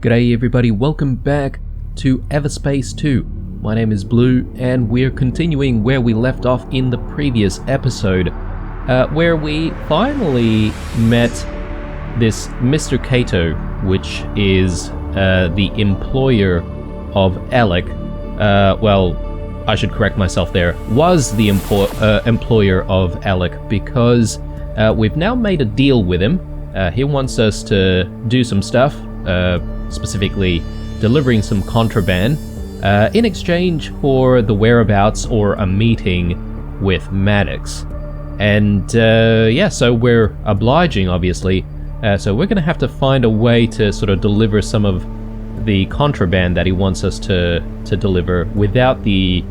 G'day everybody, welcome back to Everspace 2. My name is Blue, and we're continuing where we left off in the previous episode, where we finally met this Mr. Cato, which is the employer of Alec. Well, I should correct myself there, was the employer of Alec, because we've now made a deal with him. He wants us to do some stuff, specifically delivering some contraband in exchange for the whereabouts or a meeting with Maddox. And yeah, so we're obliging, obviously. So we're going to have to find a way to sort of deliver some of the contraband that he wants us to deliver without the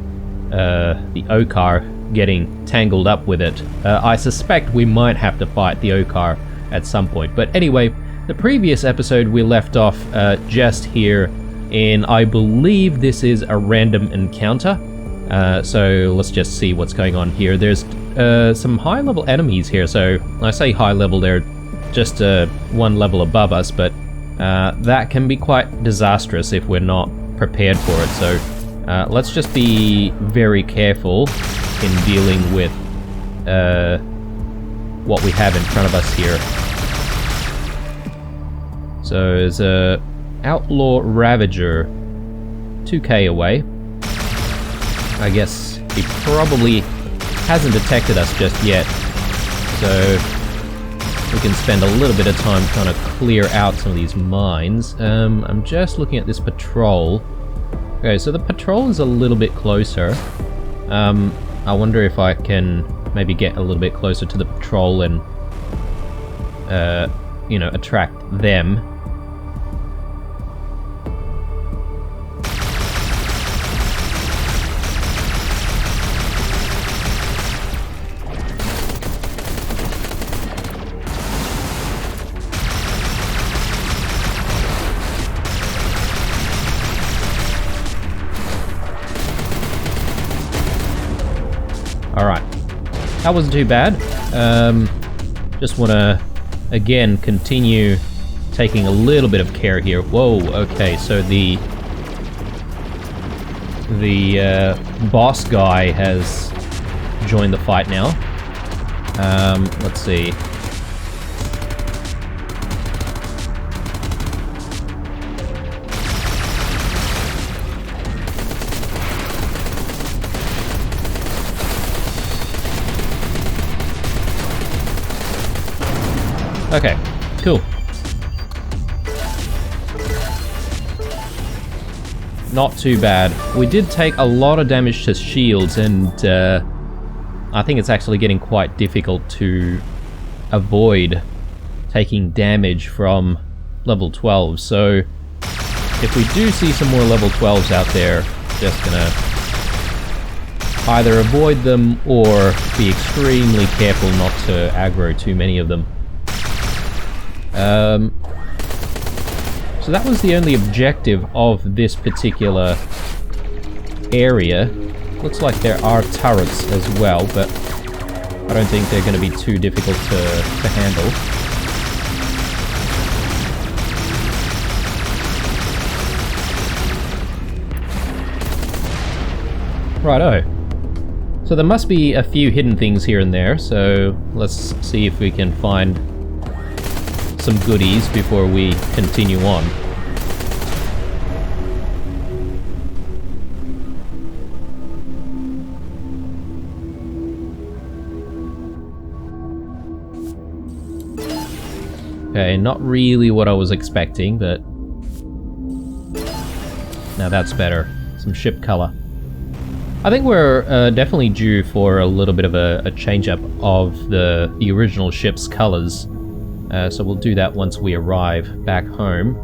Okar getting tangled up with it. I suspect we might have to fight the Okar at some point. But anyway, the previous episode we left off just here in, I believe this is a random encounter. So let's just see what's going on here. There's some high level enemies here. So when I say high level, they're just one level above us, but that can be quite disastrous if we're not prepared for it. So let's just be very careful in dealing with what we have in front of us here. So there's a Outlaw Ravager 2k away. I guess he probably hasn't detected us just yet, so we can spend a little bit of time trying to clear out some of these mines. I'm just looking at this patrol. Okay, so the patrol is a little bit closer. I wonder if I can maybe get a little bit closer to the patrol and you know, attract them. Alright, that wasn't too bad. Just want to, again, continue taking a little bit of care here. Whoa, okay, so the boss guy has joined the fight now. Let's see. Okay, cool. Not too bad. We did take a lot of damage to shields, and I think it's actually getting quite difficult to avoid taking damage from level 12. So if we do see some more level 12s out there, just gonna either avoid them or be extremely careful not to aggro too many of them. So that was the only objective of this particular area. Looks like there are turrets as well, but I don't think they're going to be too difficult to handle. Righto. So there must be a few hidden things here and there, so let's see if we can find some goodies before we continue on. Okay, not really what I was expecting, but now that's better. Some ship color. I think we're definitely due for a little bit of a change-up of the original ship's colors. So we'll do that once we arrive back home.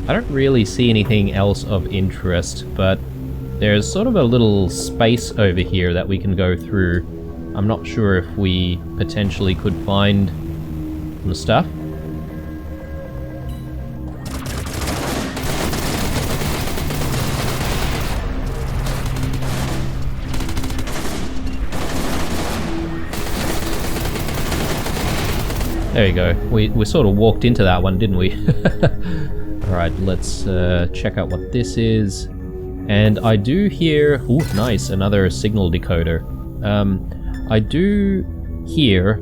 I don't really see anything else of interest, but there's sort of a little space over here that we can go through. I'm not sure if we potentially could find some stuff. There you go. We sort of walked into that one, didn't we? Alright, let's check out what this is. And I do hear... Ooh, nice, another signal decoder. I do hear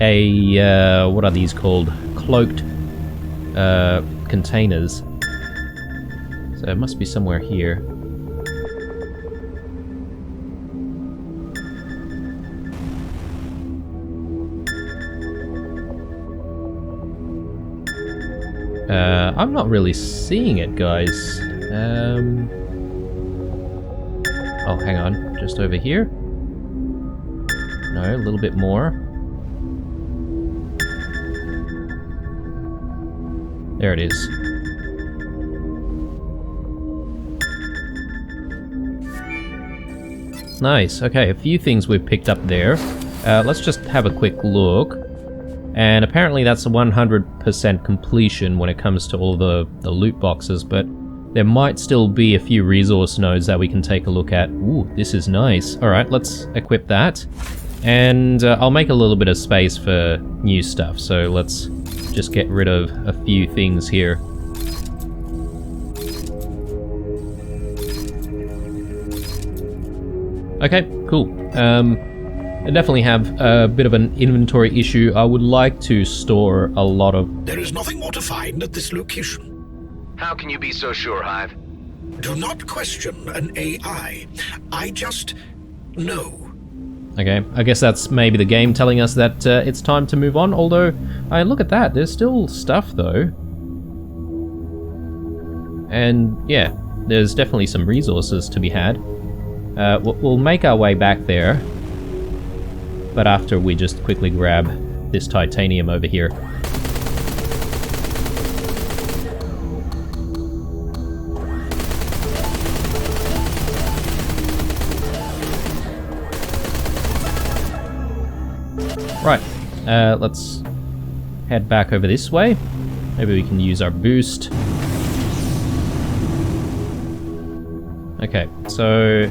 a... what are these called? Cloaked containers. So it must be somewhere here. I'm not really seeing it, guys. Oh, hang on. Just over here? No, a little bit more. There it is. Nice. Okay, a few things we've picked up there. Let's just have a quick look. And apparently that's a 100% completion when it comes to all the loot boxes, but there might still be a few resource nodes that we can take a look at. Ooh, this is nice. Alright, let's equip that. And I'll make a little bit of space for new stuff, so let's just get rid of a few things here. Okay, cool. I definitely have a bit of an inventory issue. I would like to store a lot of... There is nothing more to find at this location. How can you be so sure, Hive? Do not question an AI. I just know. Okay, I guess that's maybe the game telling us that it's time to move on, although, look at that, there's still stuff though. And yeah, there's definitely some resources to be had. We'll make our way back there, but after we just quickly grab this titanium over here. Right, let's head back over this way. Maybe we can use our boost. Okay, so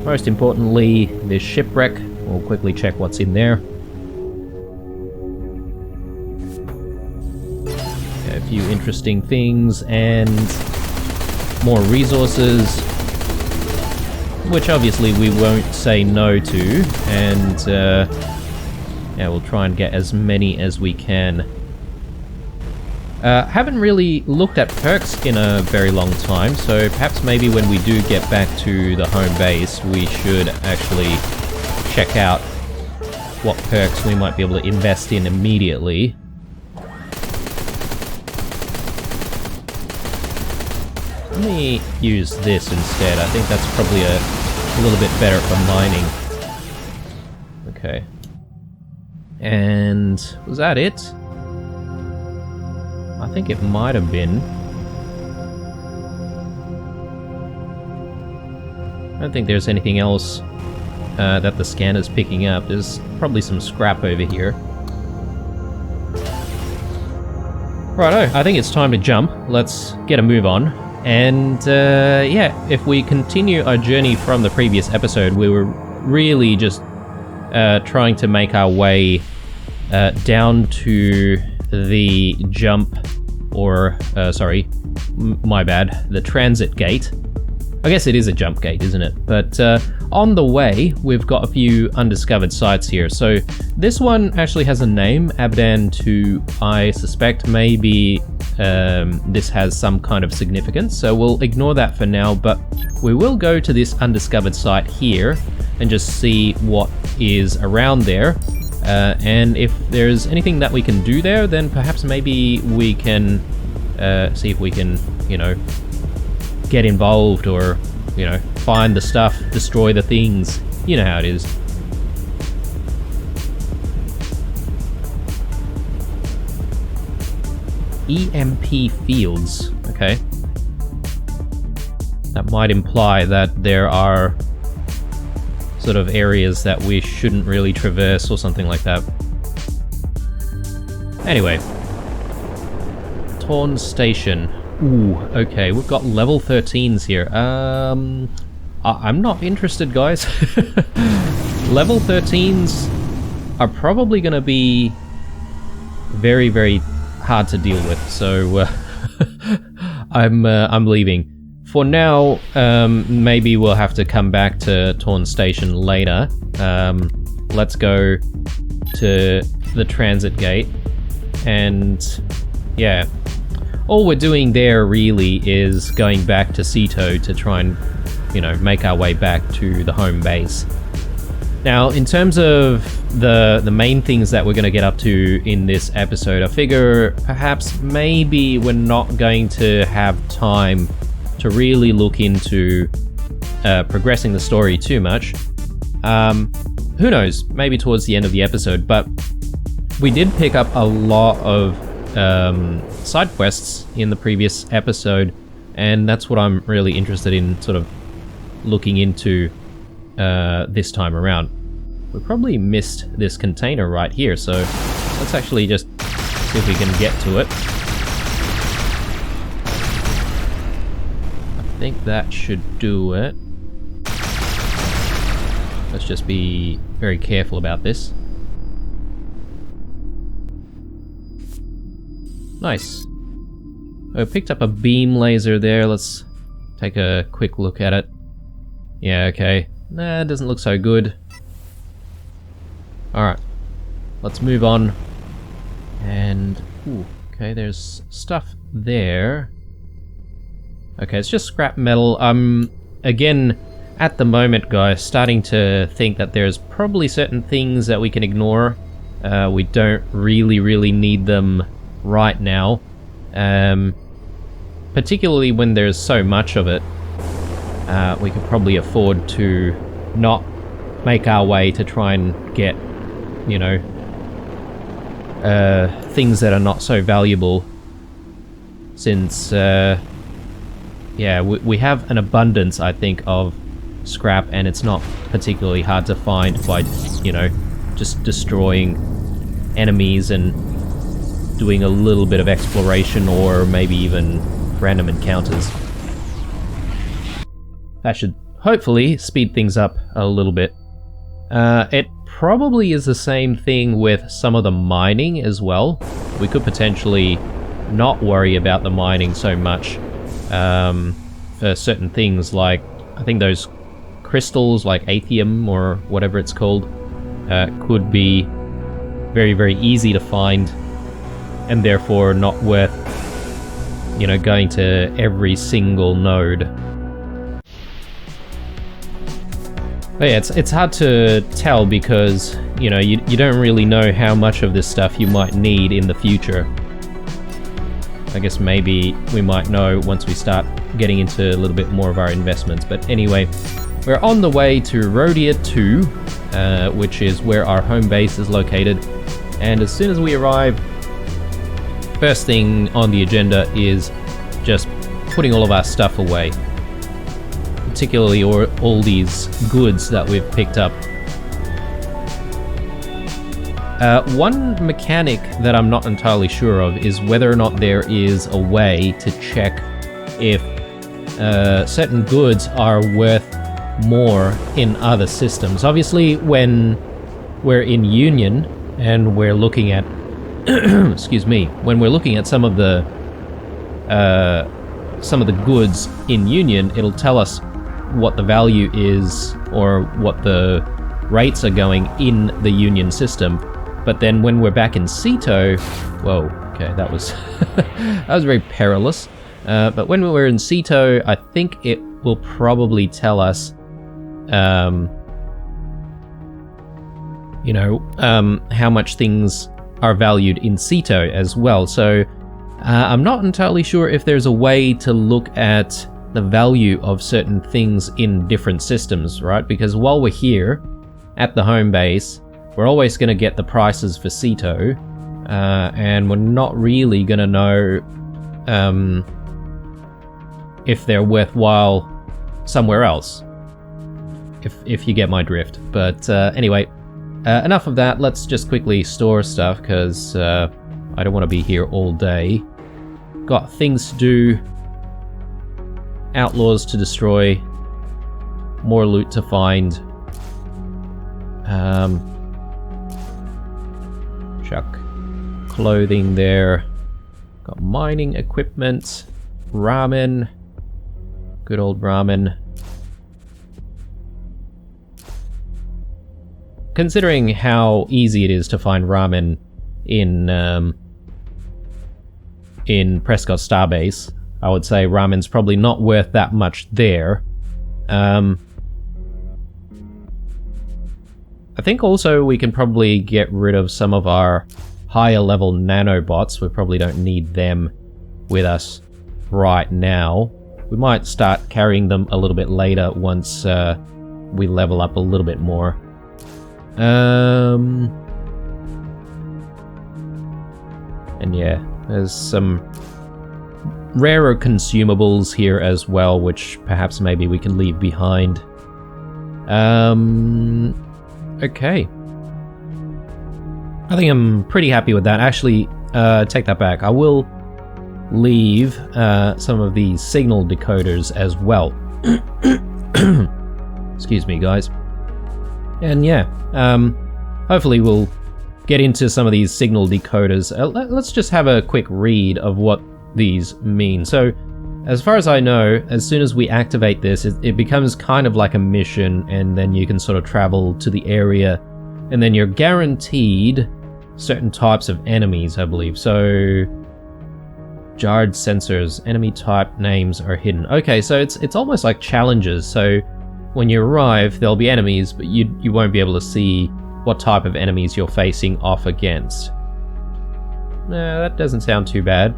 most importantly, this shipwreck. We'll quickly check what's in there. A few interesting things and more resources, which obviously we won't say no to, and yeah, we'll try and get as many as we can. Haven't really looked at perks in a very long time, so perhaps maybe when we do get back to the home base, we should actually check out what perks we might be able to invest in immediately. Let me use this instead. I think that's probably a little bit better for mining. Okay. And was that it? I think it might have been. I don't think there's anything else that the scanner's picking up. There's probably some scrap over here. Righto, I think it's time to jump. Let's get a move on. And yeah, if we continue our journey from the previous episode, we were really just trying to make our way down to the jump, or sorry, my bad, the transit gate. I guess it is a jump gate, isn't it? But on the way, we've got a few undiscovered sites here. So this one actually has a name, Abadan 2. I suspect maybe this has some kind of significance, so we'll ignore that for now, but we will go to this undiscovered site here and just see what is around there. And if there's anything that we can do there, then perhaps maybe we can see if we can, you know, get involved, or, you know, find the stuff, destroy the things. You know how it is. EMP fields. Okay. That might imply that there are sort of areas that we shouldn't really traverse or something like that. Anyway. Torn Station. Ooh, okay, we've got level 13s here. I'm not interested, guys. Level 13s are probably going to be very, very hard to deal with. So I'm leaving. For now, maybe we'll have to come back to Torn Station later. Let's go to the transit gate, and yeah, all we're doing there really is going back to Ceto to try and, you know, make our way back to the home base. Now, in terms of the main things that we're going to get up to in this episode, I figure perhaps maybe we're not going to have time to really look into progressing the story too much. Who knows, maybe towards the end of the episode, but we did pick up a lot of side quests in the previous episode, and that's what I'm really interested in sort of looking into this time around. We probably missed this container right here, so let's actually just see if we can get to it. I think that should do it. Let's just be very careful about this. Nice. I picked up a beam laser there. Let's take a quick look at it. Yeah, okay. Nah, it doesn't look so good. Alright. Let's move on. And... ooh, okay, there's stuff there. Okay, it's just scrap metal. Again, at the moment, guys, starting to think that there's probably certain things that we can ignore. We don't really need them right now. Particularly when there's so much of it. We could probably afford to not make our way to try and get, you know, things that are not so valuable. Since, yeah, we have an abundance, I think, of scrap, and it's not particularly hard to find by, you know, just destroying enemies and doing a little bit of exploration, or maybe even random encounters. That should hopefully speed things up a little bit. It probably is the same thing with some of the mining as well. We could potentially not worry about the mining so much for certain things, like I think those crystals like Aethium or whatever it's called could be very easy to find, and therefore not worth, you know, going to every single node. But yeah, it's hard to tell because, you know, you don't really know how much of this stuff you might need in the future. I guess maybe we might know once we start getting into a little bit more of our investments. But anyway, we're on the way to Rhodia 2, which is where our home base is located. And as soon as we arrive, first thing on the agenda is just putting all of our stuff away. Particularly all these goods that we've picked up. One mechanic that I'm not entirely sure of is whether or not there is a way to check if certain goods are worth more in other systems. Obviously, when we're in Union and we're looking at excuse me, when we're looking at some of the goods in Union, it'll tell us what the value is or what the rates are going in the Union system. But then when we're back in Ceto, whoa, okay, that was that was very perilous. But when we're in Ceto, I think it will probably tell us, you know, how much things are valued in Ceto as well. So I'm not entirely sure if there's a way to look at the value of certain things in different systems, right? Because while we're here at the home base, we're always going to get the prices for Ceto, and we're not really going to know if they're worthwhile somewhere else, if you get my drift. But anyway, enough of that. Let's just quickly store stuff, because I don't want to be here all day. Got things to do, outlaws to destroy, more loot to find. Chuck clothing there. Got mining equipment, ramen, good old ramen. Considering how easy it is to find ramen in Prescott Starbase, I would say ramen's probably not worth that much there. I think also we can probably get rid of some of our higher level nanobots. We probably don't need them with us right now. We might start carrying them a little bit later once we level up a little bit more. And yeah, there's some rarer consumables here as well, which perhaps maybe we can leave behind. Okay. I think I'm pretty happy with that. Actually, take that back. I will leave some of these signal decoders as well. Excuse me, guys. And yeah, hopefully we'll get into some of these signal decoders. Let's just have a quick read of what these mean. So, as far as I know, as soon as we activate this, it becomes kind of like a mission, and then you can sort of travel to the area, and then you're guaranteed certain types of enemies, I believe. So, jarred sensors, enemy type names are hidden. Okay, so it's almost like challenges. So, when you arrive, there'll be enemies, but you won't be able to see what type of enemies you're facing off against. Nah, that doesn't sound too bad.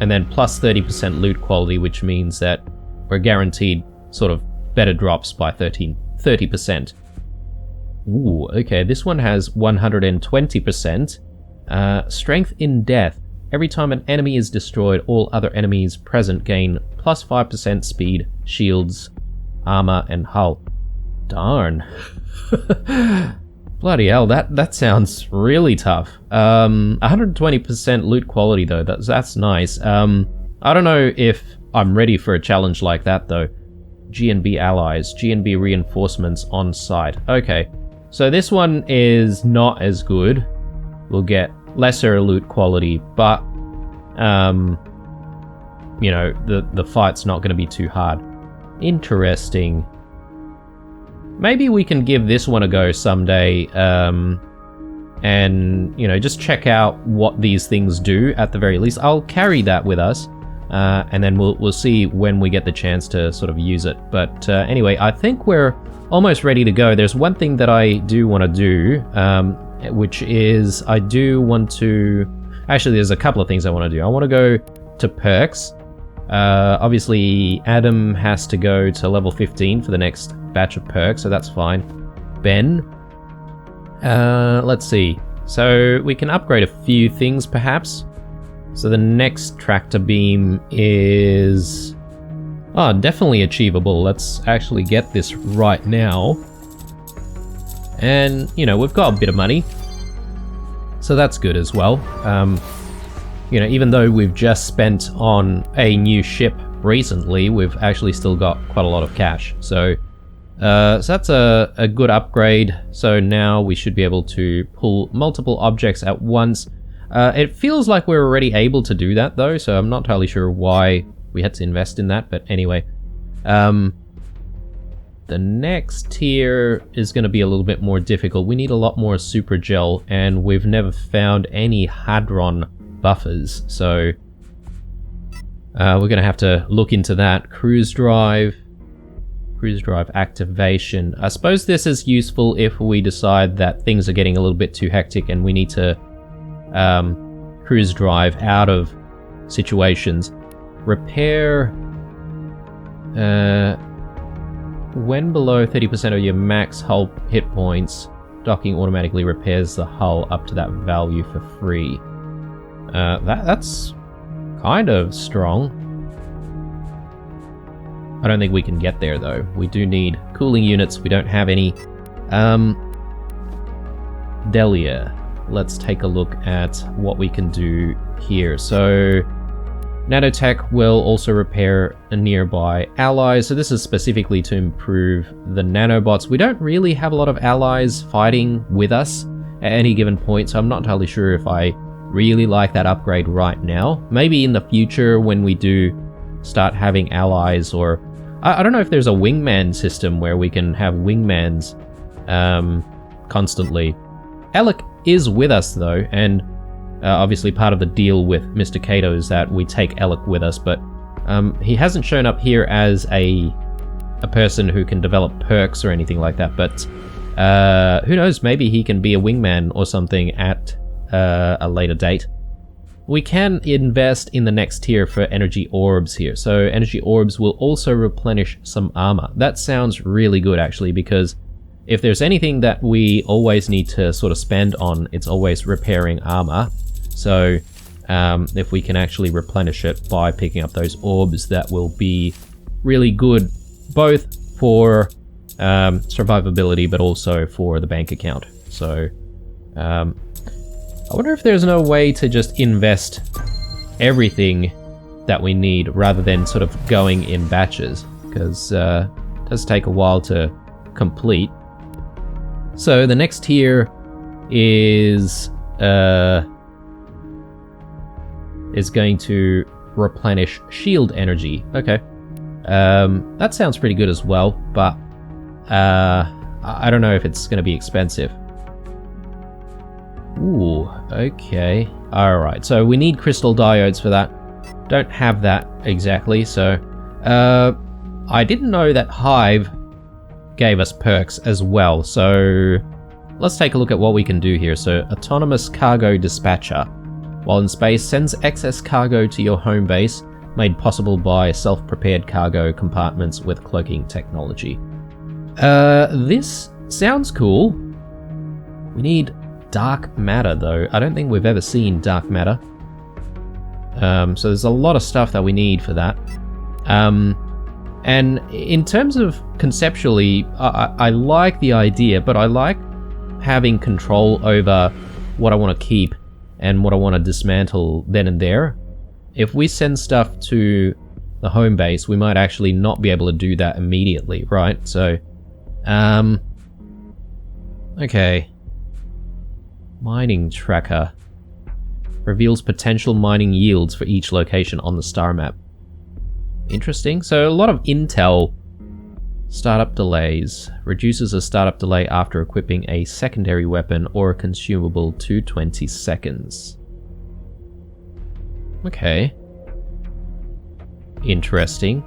And then plus 30% loot quality, which means that we're guaranteed sort of better drops by 30%. Ooh, okay, this one has 120%. Strength in death. Every time an enemy is destroyed, all other enemies present gain plus 5% speed, shields, armor, and hull. Darn. Bloody hell, that sounds really tough. 120% loot quality though, that's nice. I don't know if I'm ready for a challenge like that though. GNB allies, GNB reinforcements on site. Okay, so this one is not as good. We'll get lesser loot quality, but you know, the fight's not going to be too hard. Interesting. Maybe we can give this one a go someday, and, you know, just check out what these things do at the very least. I'll carry that with us, and then we'll see when we get the chance to sort of use it. But anyway, I think we're almost ready to go. There's one thing that I do want to do, which is I do want to... Actually, there's a couple of things I want to do. I want to go to perks. Obviously, Adam has to go to level 15 for the next batch of perks, so that's fine. Ben, let's see. So we can upgrade a few things, perhaps. So the next tractor beam is... Oh, definitely achievable. Let's actually get this right now. And, you know, we've got a bit of money, so that's good as well. You know, even though we've just spent on a new ship recently, we've actually still got quite a lot of cash. So that's a good upgrade. So now we should be able to pull multiple objects at once. It feels like we're already able to do that though, so I'm not entirely sure why we had to invest in that, but anyway. The next tier is going to be a little bit more difficult. We need a lot more super gel, and we've never found any hadron buffers, so we're going to have to look into that. Cruise drive activation. I suppose this is useful if we decide that things are getting a little bit too hectic and we need to cruise drive out of situations. Repair, when below 30% of your max hull hit points, docking automatically repairs the hull up to that value for free. That's kind of strong. I don't think we can get there though. We do need cooling units. We don't have any. Delia. Let's take a look at what we can do here. So nanotech will also repair a nearby ally. So this is specifically to improve the nanobots. We don't really have a lot of allies fighting with us at any given point, so I'm not entirely sure if I really like that upgrade right now. Maybe in the future when we do start having allies, or I don't know if there's a wingman system where we can have wingmans constantly. Alec is with us though, and obviously part of the deal with Mr. Cato is that we take Alec with us, but he hasn't shown up here as a person who can develop perks or anything like that, but who knows, maybe he can be a wingman or something at a later date. We can invest in the next tier for energy orbs here. So energy orbs will also replenish some armor. That sounds really good actually, because if there's anything that we always need to sort of spend on, it's always repairing armor. So if we can actually replenish it by picking up those orbs, that will be really good, both for survivability, but also for the bank account. So I wonder if there's no way to just invest everything that we need rather than sort of going in batches, because it does take a while to complete. So the next tier is going to replenish shield energy. Okay. That sounds pretty good as well, but I don't know if it's going to be expensive. Ooh, okay. Alright, so we need crystal diodes for that. Don't have that exactly, so... I didn't know that Hive gave us perks as well, so... Let's take a look at what we can do here. So, Autonomous Cargo Dispatcher. While in space, sends excess cargo to your home base, made possible by self-prepared cargo compartments with cloaking technology. This sounds cool. We need dark matter though. I don't think we've ever seen dark matter. So there's a lot of stuff that we need for that. And in terms of conceptually, I like the idea, but I like having control over what I want to keep and what I want to dismantle then and there. If we send stuff to the home base, we might actually not be able to do that immediately, right? So, okay. Mining tracker. Reveals potential mining yields for each location on the star map. Interesting. So a lot of intel. Startup delays. Reduces a startup delay after equipping a secondary weapon or a consumable to 20 seconds. Okay. Interesting.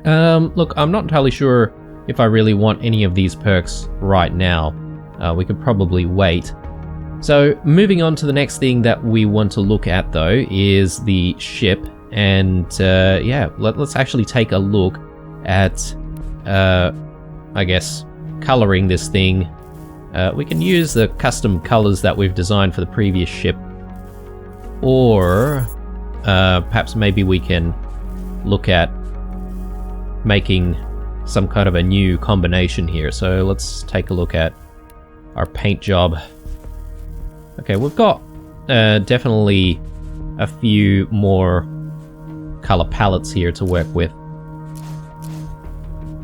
Look, I'm not entirely sure if I really want any of these perks right now. We could probably wait. So moving on to the next thing that we want to look at though is the ship, and yeah, let's actually take a look at I guess coloring this thing. We can use the custom colors that we've designed for the previous ship, or perhaps maybe we can look at making some kind of a new combination here. So let's take a look at our paint job. Okay, we've got definitely a few more color palettes here to work with.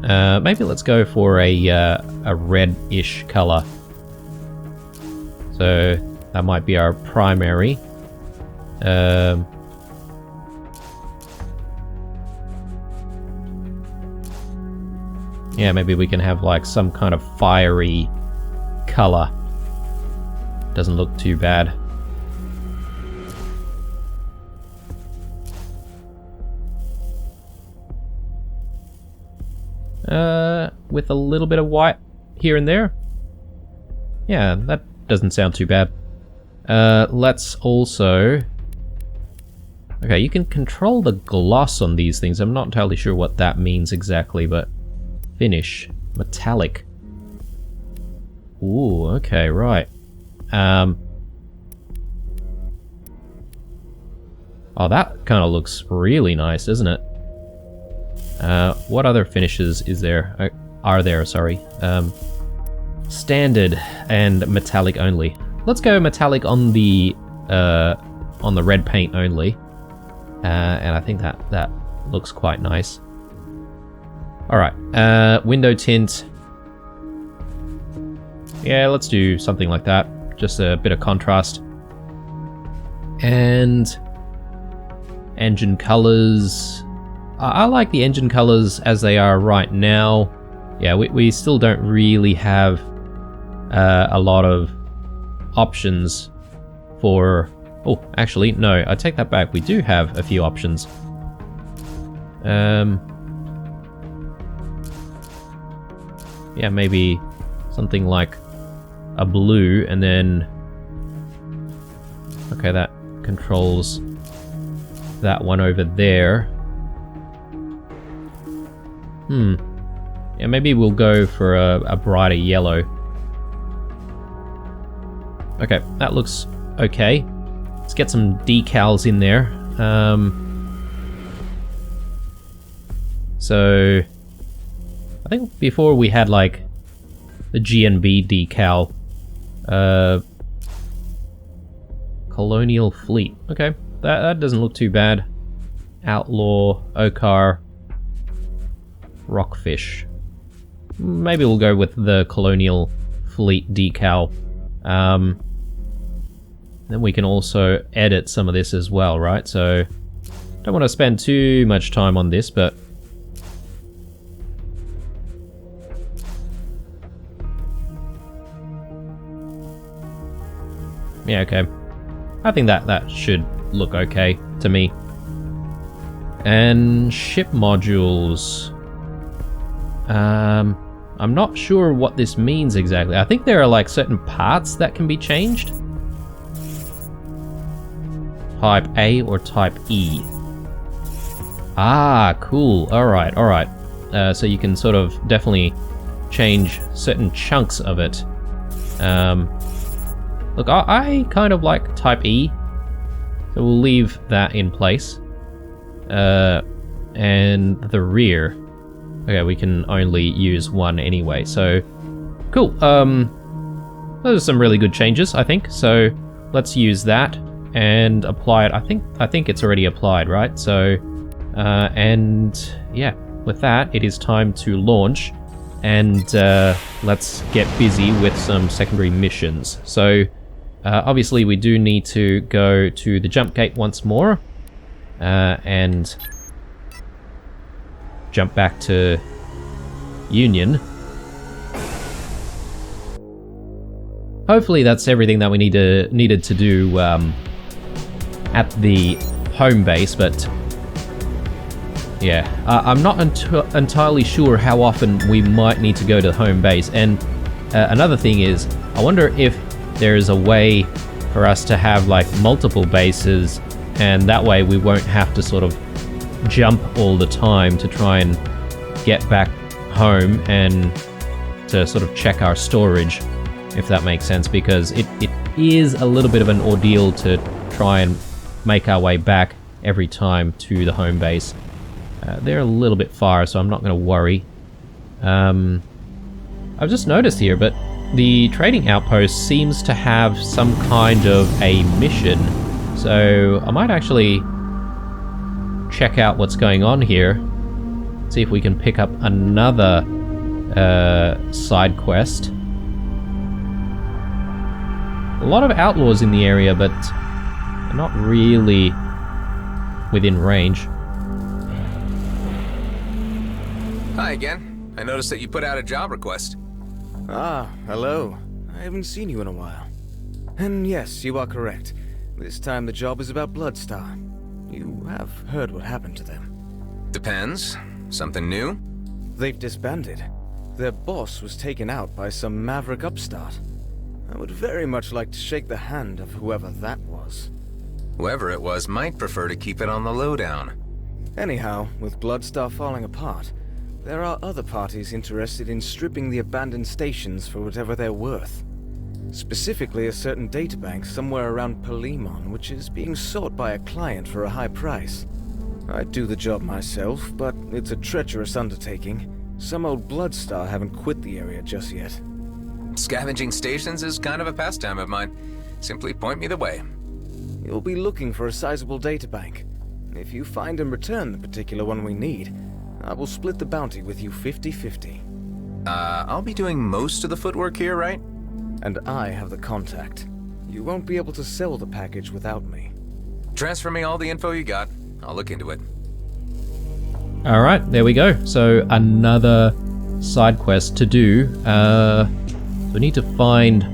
Maybe let's go for a red-ish color. So that might be our primary. Yeah, maybe we can have like some kind of fiery color. Doesn't look too bad. With a little bit of white here and there. Yeah, that doesn't sound too bad. Let's also... Okay, you can control the gloss on these things. I'm not entirely sure what that means exactly, but... Finish. Metallic. Ooh, okay, right. Oh, that kind of looks really nice, doesn't it? What other finishes is there? Are there, sorry. Standard and metallic only. Let's go metallic on the red paint only. And I think that looks quite nice. Alright, window tint. Yeah, let's do something like that. Just a bit of contrast. And engine colors. I like the engine colors as they are right now. Yeah, we still don't really have a lot of options for... Oh, actually, no, I take that back. We do have a few options. Yeah, maybe something like a blue, and then... Okay, that controls that one over there. Yeah, maybe we'll go for a brighter yellow. Okay, that looks okay. Let's get some decals in there. So I think before we had like the GNB decal. Colonial Fleet. Okay, that doesn't look too bad. Outlaw, Okar, Rockfish. Maybe we'll go with the Colonial Fleet decal. Then we can also edit some of this as well, right? So, don't want to spend too much time on this, but... Yeah, okay. I think that should look okay to me. And ship modules. I'm not sure what this means exactly. I think there are like certain parts that can be changed. Type A or Type E. Ah, cool. Alright, alright. So you can sort of definitely change certain chunks of it. Look, I kind of like Type E. So we'll leave that in place. And the rear. Okay, we can only use one anyway, so... Cool, those are some really good changes, I think. So, let's use that and apply it. I think it's already applied, right? So, and yeah, with that, it is time to launch. And let's get busy with some secondary missions. So, obviously we do need to go to the jump gate once more. And jump back to Union. Hopefully that's everything that we needed to do at the home base, but yeah, I'm not entirely sure how often we might need to go to home base. And another thing is, I wonder if there is a way for us to have like multiple bases, and that way we won't have to sort of jump all the time to try and get back home and to sort of check our storage, if that makes sense, because it is a little bit of an ordeal to try and make our way back every time to the home base. They're a little bit far, so I'm not going to worry. I've just noticed here, but the trading outpost seems to have some kind of a mission, so I might actually check out what's going on here, see if we can pick up another side quest. A lot of outlaws in the area, but not really within range. Hi again. I noticed that you put out a job request. Ah, hello. I haven't seen you in a while. And yes, you are correct. This time the job is about Bloodstar. You have heard what happened to them. Depends. Something new? They've disbanded. Their boss was taken out by some maverick upstart. I would very much like to shake the hand of whoever that was. Whoever it was might prefer to keep it on the lowdown. Anyhow, with Bloodstar falling apart, there are other parties interested in stripping the abandoned stations for whatever they're worth. Specifically a certain databank somewhere around Palimon, which is being sought by a client for a high price. I'd do the job myself, but it's a treacherous undertaking. Some old Bloodstar haven't quit the area just yet. Scavenging stations is kind of a pastime of mine. Simply point me the way. You'll be looking for a sizable databank. If you find and return the particular one we need, I will split the bounty with you 50-50. I'll be doing most of the footwork here, right? And I have the contact. You won't be able to sell the package without me. Transfer me all the info you got. I'll look into it. Alright, there we go. So another side quest to do. So we need to find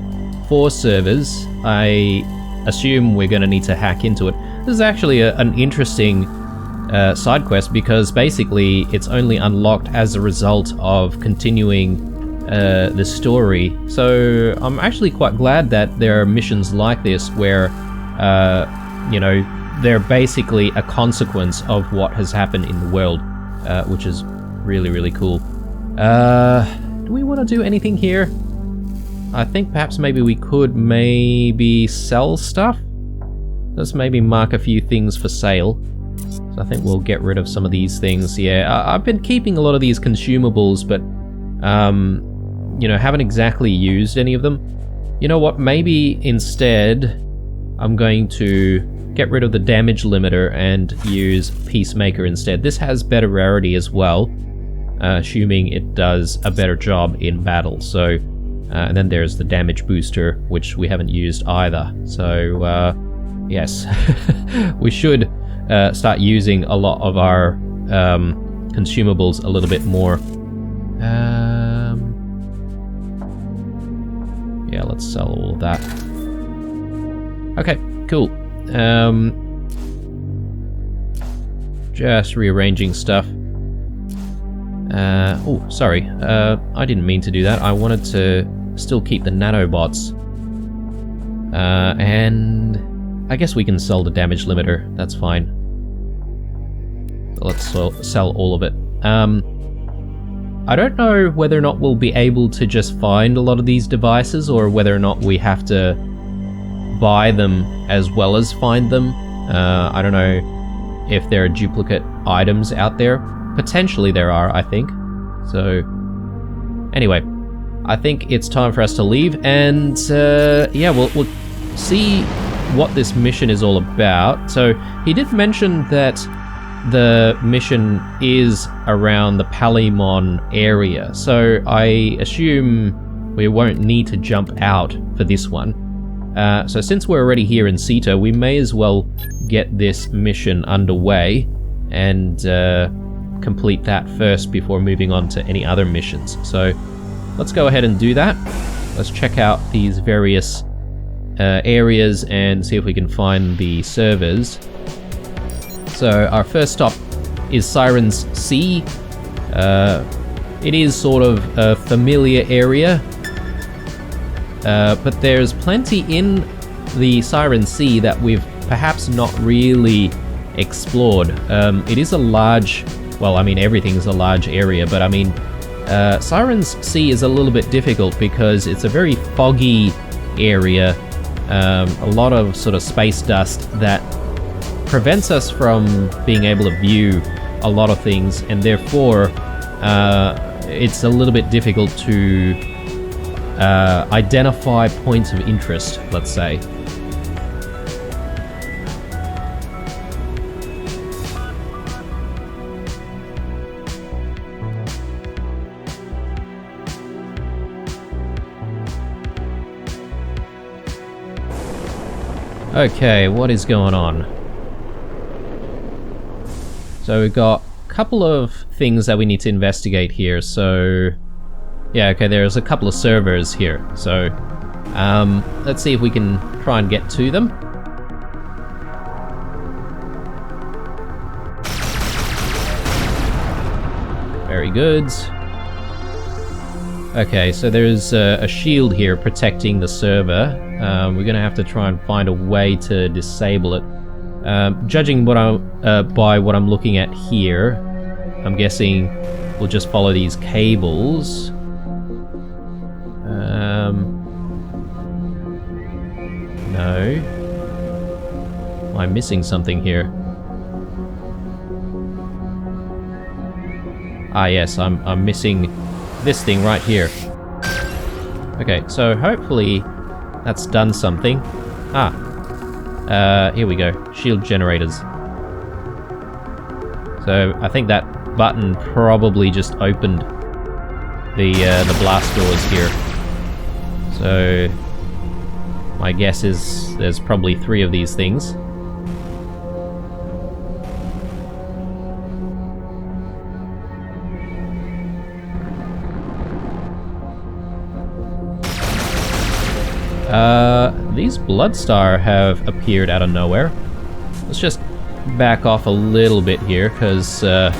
4 servers. I assume we're going to need to hack into it. This is actually an interesting side quest because basically it's only unlocked as a result of continuing the story. So I'm actually quite glad that there are missions like this where, you know, they're basically a consequence of what has happened in the world, which is really, really cool. Do we want to do anything here? I think perhaps maybe we could maybe sell stuff. Let's maybe mark a few things for sale. So I think we'll get rid of some of these things. Yeah, I've been keeping a lot of these consumables, but you know, haven't exactly used any of them. You know what? Maybe instead I'm going to get rid of the damage limiter and use Peacemaker instead. This has better rarity as well, assuming it does a better job in battle. So, and then there's the damage booster, which we haven't used either. So, yes, we should start using a lot of our consumables a little bit more. Yeah, let's sell all of that. Okay, cool. Just rearranging stuff. Oh, sorry. I didn't mean to do that. I wanted to still keep the nanobots. And I guess we can sell the damage limiter. That's fine. Let's sell all of it. I don't know whether or not we'll be able to just find a lot of these devices or whether or not we have to buy them as well as find them. I don't know if there are duplicate items out there. Potentially there are, I think. So, anyway, I think it's time for us to leave, and yeah, we'll see what this mission is all about. So, he did mention that the mission is around the Palimon area, so I assume we won't need to jump out for this one. So since we're already here in Ceto, we may as well get this mission underway and complete that first before moving on to any other missions. So let's go ahead and do that. Let's check out these various areas and see if we can find the servers. So our first stop is Sirens Sea. It is sort of a familiar area, but there's plenty in the Siren Sea that we've perhaps not really explored. It is a large, well, I mean, everything's a large area, but I mean, Sirens Sea is a little bit difficult because it's a very foggy area, a lot of sort of space dust that prevents us from being able to view a lot of things, and therefore it's a little bit difficult to identify points of interest, let's say. Okay, what is going on? So we've got a couple of things that we need to investigate here. So, yeah, okay, there's a couple of servers here. So, let's see if we can try and get to them. Very good. Okay, so there's a shield here protecting the server. We're gonna have to try and find a way to disable it. Judging by what I'm looking at here, I'm guessing we'll just follow these cables. No. Am I missing something here? Ah yes, I'm missing this thing right here. Okay, so hopefully that's done something. Here we go. Shield generators. So I think that button probably just opened the blast doors here. So my guess is there's probably 3 of these things. These Bloodstar have appeared out of nowhere. Let's just back off a little bit here, because they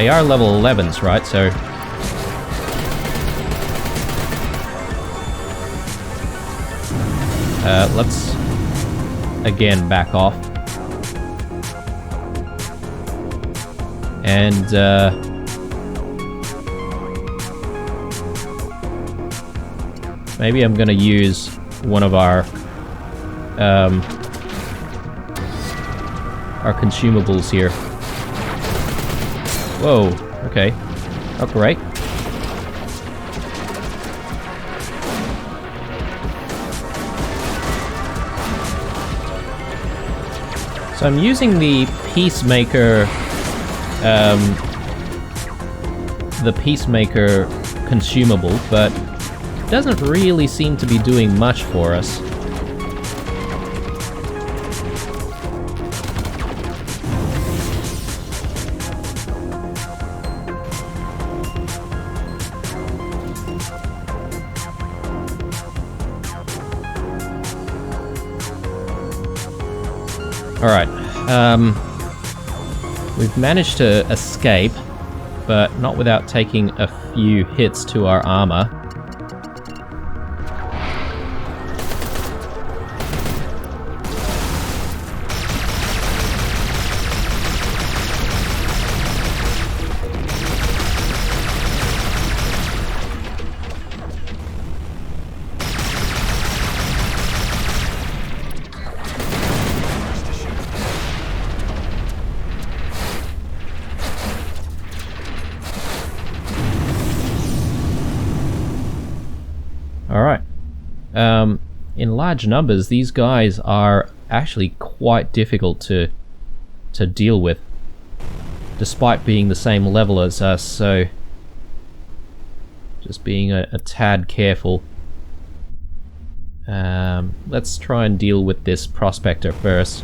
are level 11s, right? So let's again back off. And maybe I'm gonna use one of our consumables here. Whoa, okay. Oh, great. So I'm using the Peacemaker consumable, but it doesn't really seem to be doing much for us. Alright, we've managed to escape, but not without taking a few hits to our armor. Alright. In large numbers, these guys are actually quite difficult to deal with, despite being the same level as us, so just being a tad careful. Let's try and deal with this prospector first.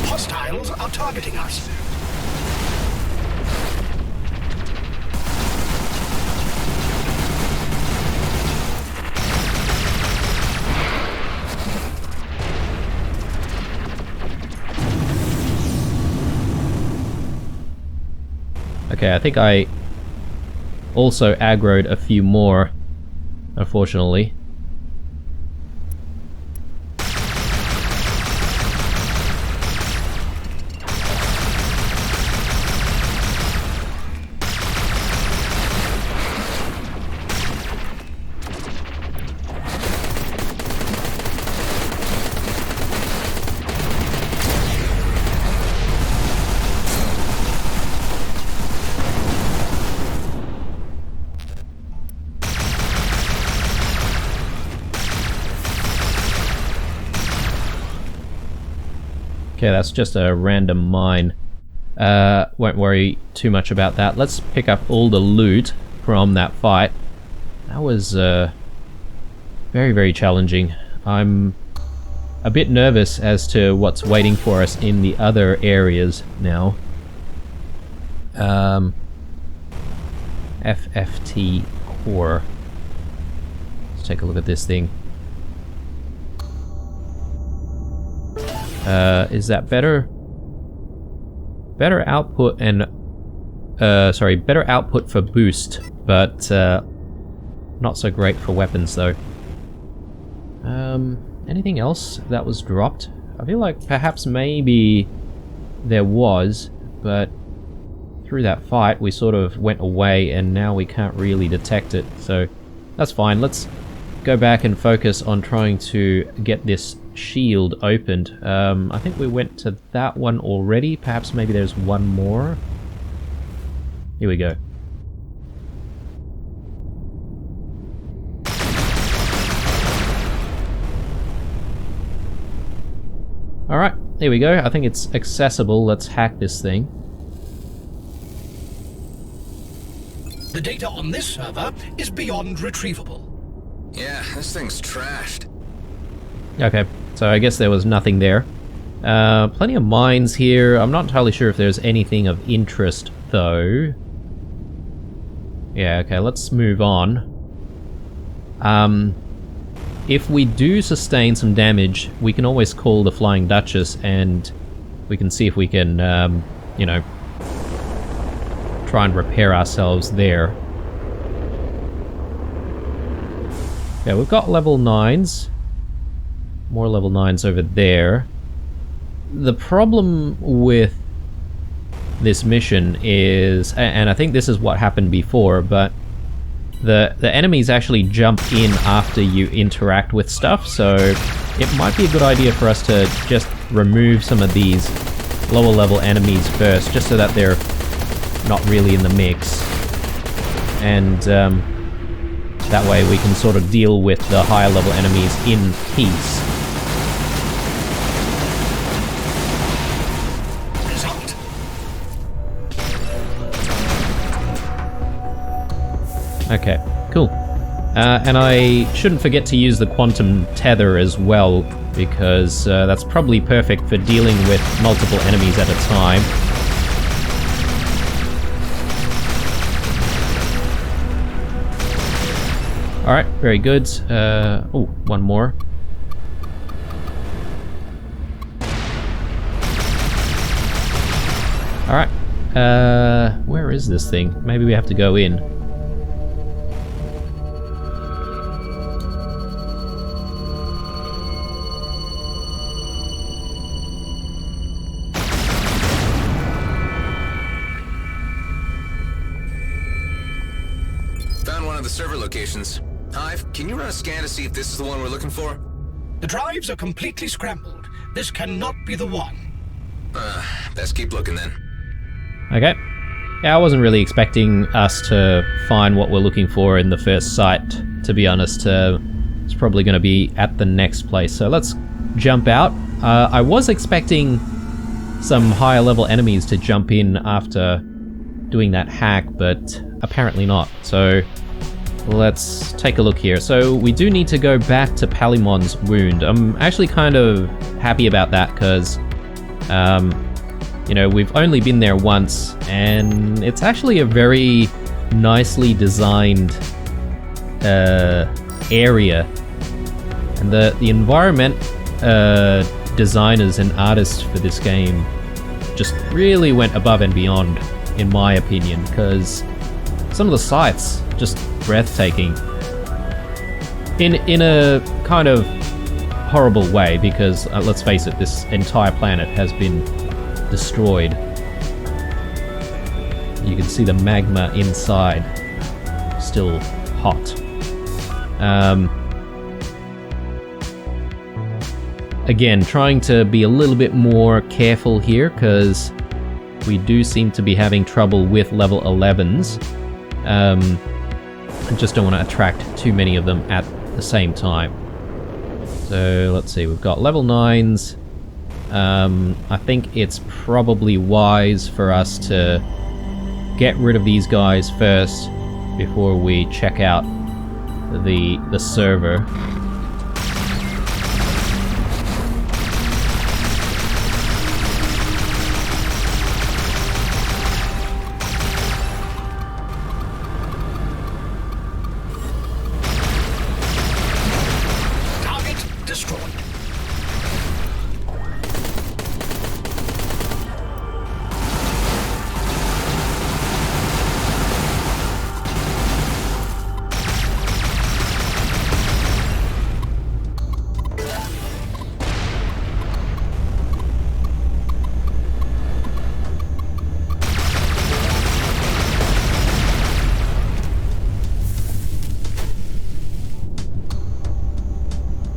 Hostiles are targeting us. Okay, I think I also aggroed a few more, unfortunately. Okay, that's just a random mine. Won't worry too much about that. Let's pick up all the loot from that fight. That was very, very challenging. I'm a bit nervous as to what's waiting for us in the other areas now. FFT core. Let's take a look at this thing. Is that better? Better output and better output for boost, but not so great for weapons though. Anything else that was dropped? I feel like perhaps maybe there was, but through that fight we sort of went away and now we can't really detect it, so that's fine. Let's go back and focus on trying to get this shield opened. I think we went to that one already. Perhaps maybe there's one more. Here we go. Alright, here we go. I think it's accessible. Let's hack this thing. The data on this server is beyond retrievable. Yeah, this thing's trashed. Okay, So I guess there was nothing there. Plenty of mines here. I'm not entirely sure if there's anything of interest, though. Yeah, okay, let's move on. If we do sustain some damage, we can always call the Flying Duchess and we can see if we can, you know, try and repair ourselves there. Yeah, we've got level 9s. More level 9s over there. The problem with this mission is, and I think this is what happened before, but the enemies actually jump in after you interact with stuff, so it might be a good idea for us to just remove some of these lower level enemies first, just so that they're not really in the mix. And that way we can sort of deal with the higher level enemies in peace. Okay, cool. And I shouldn't forget to use the quantum tether as well, because that's probably perfect for dealing with multiple enemies at a time. Alright, very good. Oh, one more. Alright. Where is this thing? Maybe we have to go in. Found one of the server locations. Hive, can you run a scan to see if this is the one we're looking for? The drives are completely scrambled. This cannot be the one. Best keep looking then. Okay. Yeah, I wasn't really expecting us to find what we're looking for in the first site, to be honest. It's probably going to be at the next place. So let's jump out. I was expecting some higher level enemies to jump in after doing that hack, but apparently not. So let's take a look here. So we do need to go back to Palimon's wound. I'm actually kind of happy about that because, you know, we've only been there once and it's actually a very nicely designed area. And the environment designers and artists for this game just really went above and beyond, in my opinion, because some of the sights just breathtaking in a kind of horrible way, because let's face it, this entire planet has been destroyed. You can see the magma inside still hot. Again, trying to be a little bit more careful here because we do seem to be having trouble with level 11s. I just don't want to attract too many of them at the same time. So let's see, we've got level 9s. I think it's probably wise for us to get rid of these guys first before we check out the server.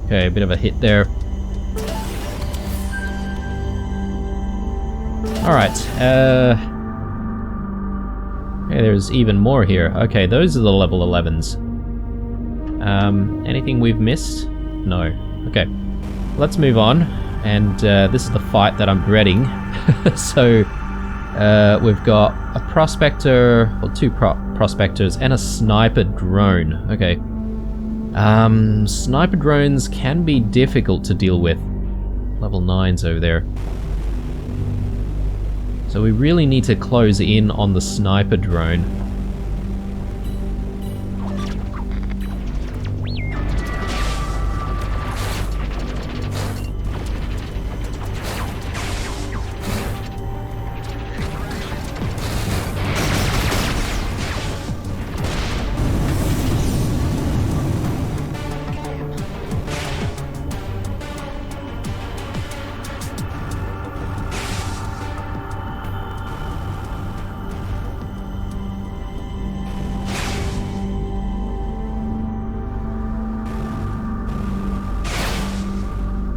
Okay, a bit of a hit there. Alright, okay, there's even more here. Okay, those are the level 11s. Anything we've missed? No. Okay, let's move on. And this is the fight that I'm dreading. So, we've got a prospector, or two prospectors, and a sniper drone. Okay. Sniper drones can be difficult to deal with. Level 9's over there. So we really need to close in on the sniper drone.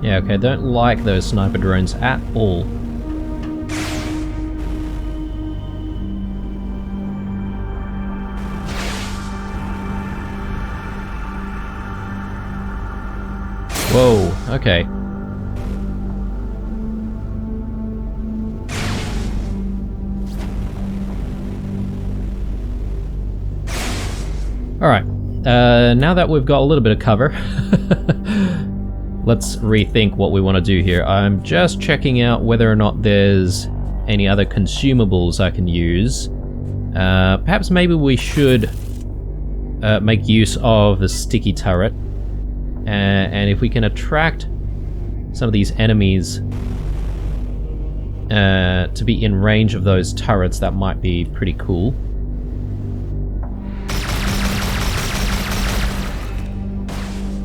Yeah, okay, don't like those sniper drones at all. Whoa, okay. Alright, now that we've got a little bit of cover, let's rethink what we want to do here. I'm just checking out whether or not there's any other consumables I can use. Perhaps maybe we should make use of the sticky turret. And if we can attract some of these enemies to be in range of those turrets, that might be pretty cool.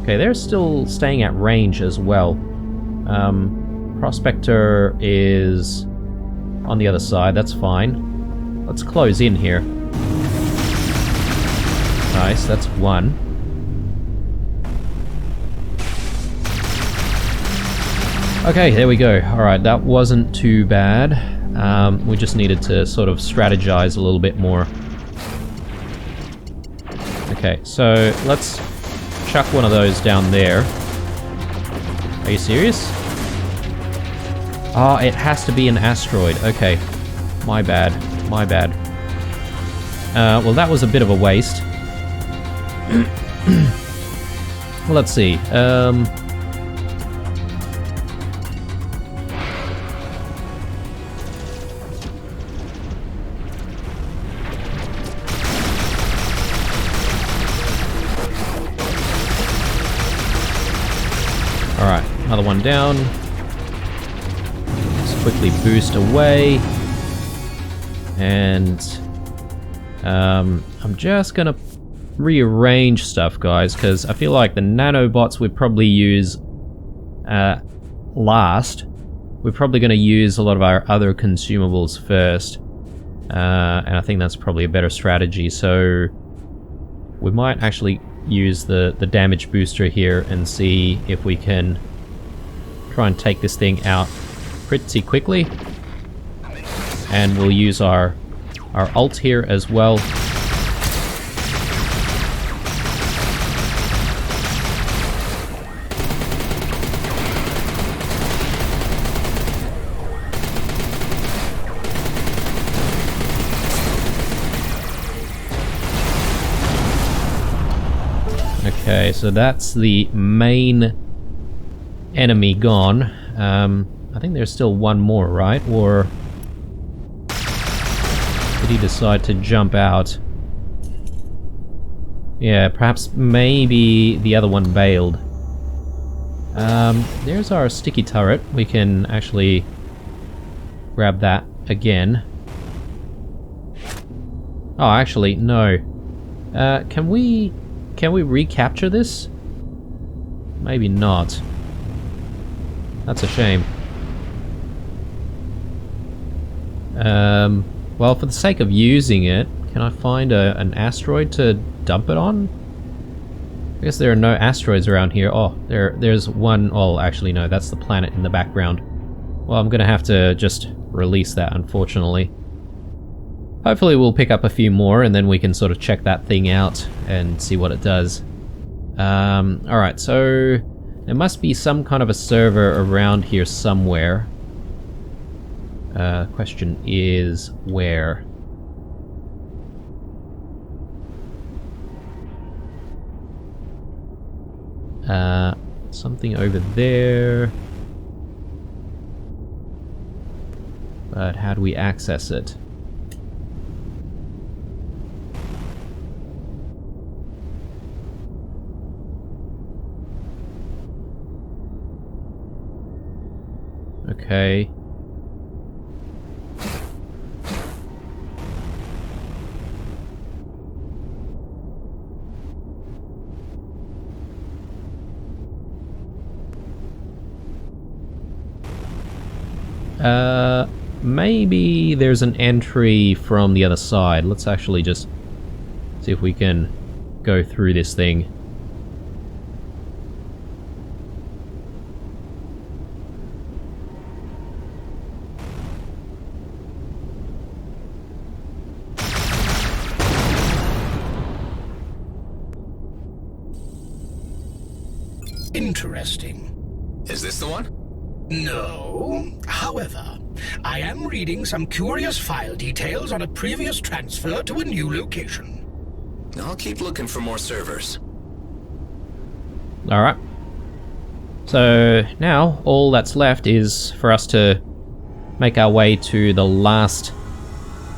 Okay, they're still staying at range as well. Prospector is on the other side, that's fine. Let's close in here. Nice, that's one. Okay, there we go. Alright, that wasn't too bad. We just needed to sort of strategize a little bit more. Okay, so let's chuck one of those down there. Are you serious? Oh, it has to be an asteroid. Okay. My bad. My bad. Well, that was a bit of a waste. Let's see. Alright, another one down. Let's quickly boost away. And I'm just gonna rearrange stuff, guys, because I feel like the nanobots we'd probably use last. We're probably going to use a lot of our other consumables first. And I think that's probably a better strategy, so we might actually use the damage booster here and see if we can try and take this thing out pretty quickly. And we'll use our ult here as well. Okay, so that's the main enemy gone. I think there's still one more, right? Or did he decide to jump out? Yeah, perhaps maybe the other one bailed. There's our sticky turret. We can actually grab that again. Oh, actually, no. Can we recapture this? Maybe not. That's a shame. Well, for the sake of using it, can I find an asteroid to dump it on? I guess there are no asteroids around here. Oh, there's one. Oh, actually no, that's the planet in the background. Well, I'm gonna have to just release that, unfortunately. Hopefully we'll pick up a few more and then we can sort of check that thing out and see what it does. Alright, so there must be some kind of a server around here somewhere. Question is where? Something over there. But how do we access it? Okay. Maybe there's an entry from the other side. Let's actually just see if we can go through this thing. Interesting. Is this the one? No. However, I am reading some curious file details on a previous transfer to a new location. I'll keep looking for more servers. Alright. So now all that's left is for us to make our way to the last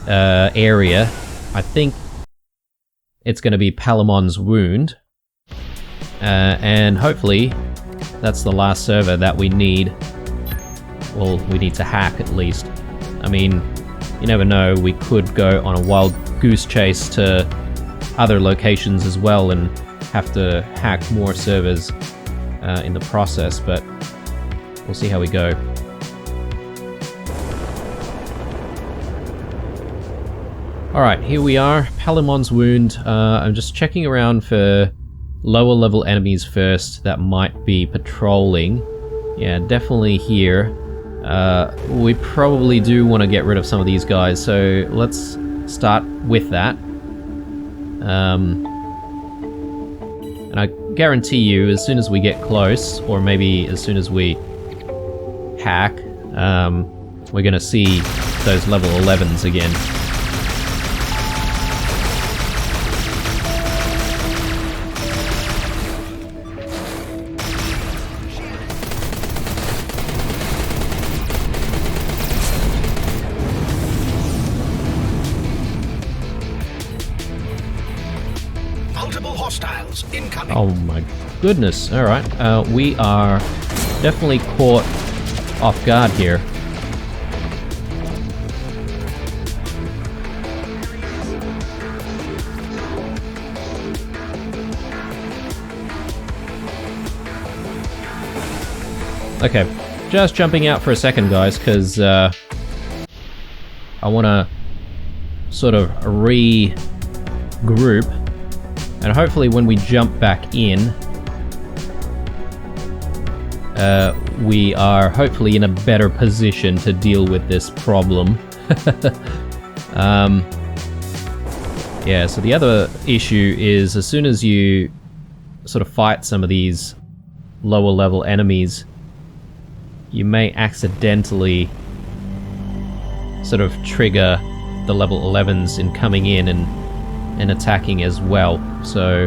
area. I think it's going to be Palamon's Wound. And hopefully that's the last server that we need. Well, we need to hack at least. I mean, you never know, we could go on a wild goose chase to other locations as well and have to hack more servers in the process, but we'll see how we go. Alright, here we are, Palamon's Wound. I'm just checking around for lower level enemies first that might be patrolling. Yeah, definitely here. We probably do want to get rid of some of these guys, so let's start with that. And I guarantee you, as soon as we get close, or maybe as soon as we hack, we're going to see those level 11s again. Oh my goodness, alright. We are definitely caught off guard here. Okay, just jumping out for a second, guys, because I want to sort of regroup. And hopefully when we jump back in, we are hopefully in a better position to deal with this problem. Yeah, so the other issue is as soon as you sort of fight some of these lower level enemies, you may accidentally sort of trigger the level 11s in coming in and attacking as well, so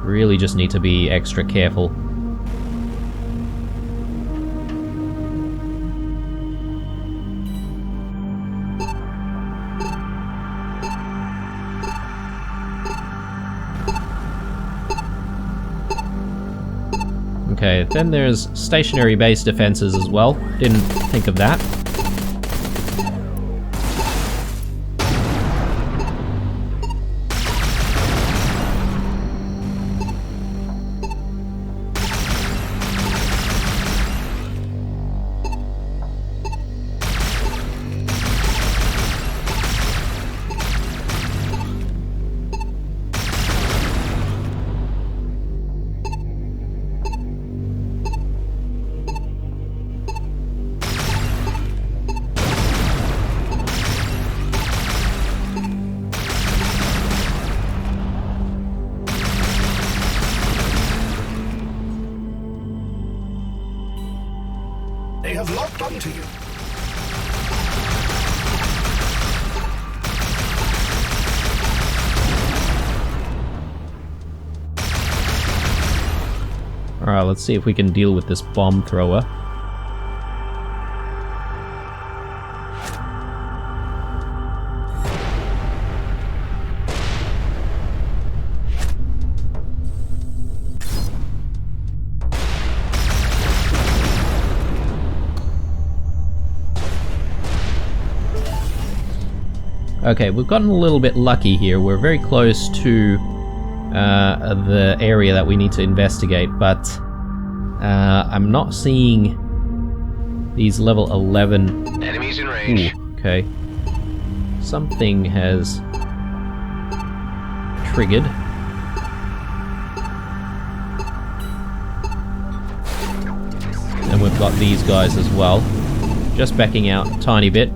really just need to be extra careful. Okay, then there's stationary base defenses as well, didn't think of that. Alright, let's see if we can deal with this bomb thrower. Okay, we've gotten a little bit lucky here. We're very close to the area that we need to investigate, but I'm not seeing these level 11... Enemies in range. Ooh, okay. Something has triggered. And we've got these guys as well. Just backing out a tiny bit.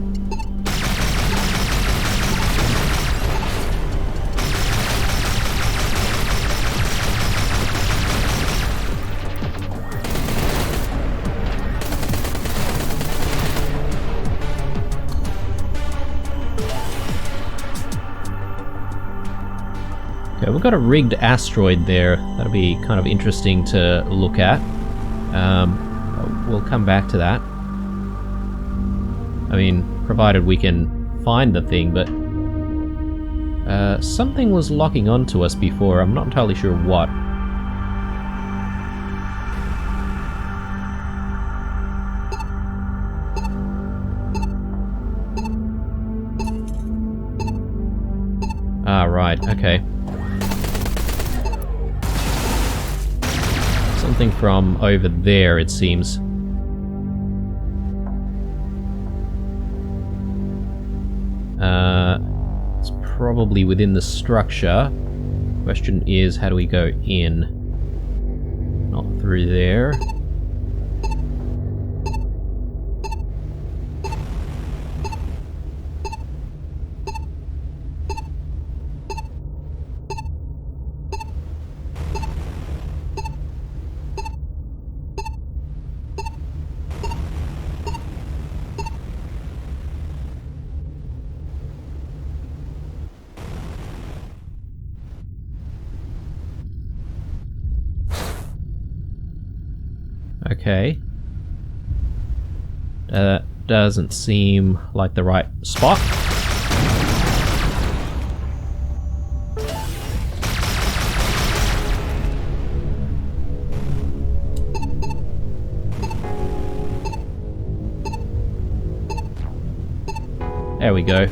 Okay, we've got a rigged asteroid there. That'll be kind of interesting to look at. We'll come back to that. I mean, provided we can find the thing, but... something was locking onto us before. I'm not entirely sure what. Ah, right, okay. Something from over there, it seems. It's probably within the structure. Question is, how do we go in? Not through there. Okay. That doesn't seem like the right spot. There we go.